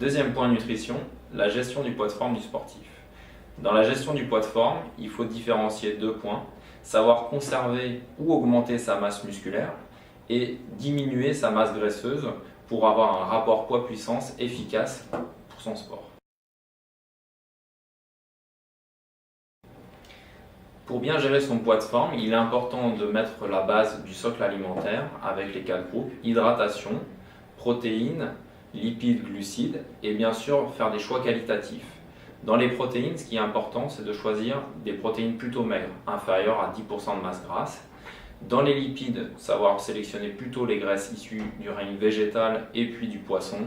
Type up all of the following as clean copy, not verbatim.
Deuxième point nutrition, la gestion du poids de forme du sportif. Dans la gestion du poids de forme, il faut différencier deux points, savoir conserver ou augmenter sa masse musculaire et diminuer sa masse graisseuse pour avoir un rapport poids-puissance efficace pour son sport. Pour bien gérer son poids de forme, il est important de mettre la base du socle alimentaire avec les 4 groupes: hydratation, protéines, lipides, glucides et bien sûr faire des choix qualitatifs. Dans les protéines, ce qui est important, c'est de choisir des protéines plutôt maigres, inférieures à 10% de masse grasse. Dans les lipides, savoir sélectionner plutôt les graisses issues du règne végétal et puis du poisson.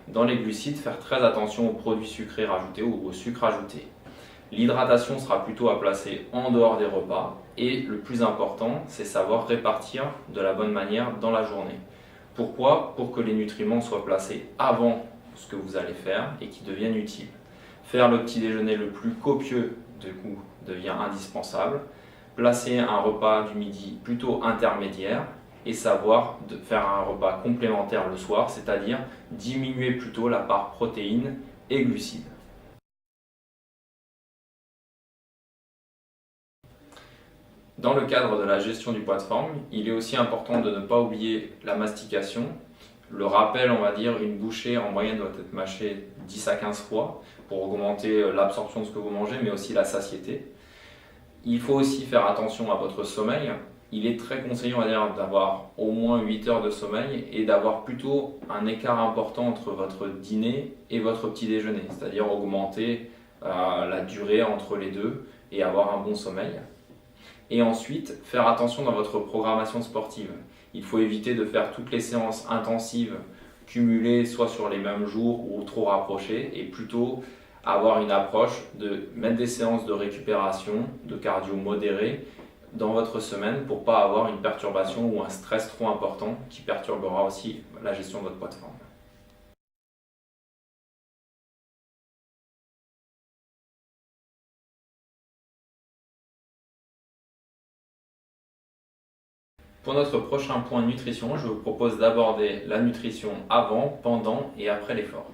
Dans les glucides, faire très attention aux produits sucrés rajoutés ou au sucre ajouté. L'hydratation sera plutôt à placer en dehors des repas et le plus important, c'est savoir répartir de la bonne manière dans la journée. Pourquoi? Pour que les nutriments soient placés avant ce que vous allez faire et qu'ils deviennent utiles. Faire le petit déjeuner le plus copieux du coup devient indispensable. Placer un repas du midi plutôt intermédiaire et savoir faire un repas complémentaire le soir, c'est-à-dire diminuer plutôt la part protéines et glucides. Dans le cadre de la gestion du poids de forme, il est aussi important de ne pas oublier la mastication. Le rappel, on va dire, une bouchée en moyenne doit être mâchée 10 à 15 fois pour augmenter l'absorption de ce que vous mangez, mais aussi la satiété. Il faut aussi faire attention à votre sommeil. Il est très conseillé, on va dire, d'avoir au moins 8 heures de sommeil et d'avoir plutôt un écart important entre votre dîner et votre petit déjeuner, c'est-à-dire augmenter la durée entre les deux et avoir un bon sommeil. Et ensuite, faire attention dans votre programmation sportive. Il faut éviter de faire toutes les séances intensives cumulées soit sur les mêmes jours ou trop rapprochées et plutôt avoir une approche de mettre des séances de récupération, de cardio modéré dans votre semaine pour ne pas avoir une perturbation ou un stress trop important qui perturbera aussi la gestion de votre poids de forme. Pour notre prochain point nutrition, je vous propose d'aborder la nutrition avant, pendant et après l'effort.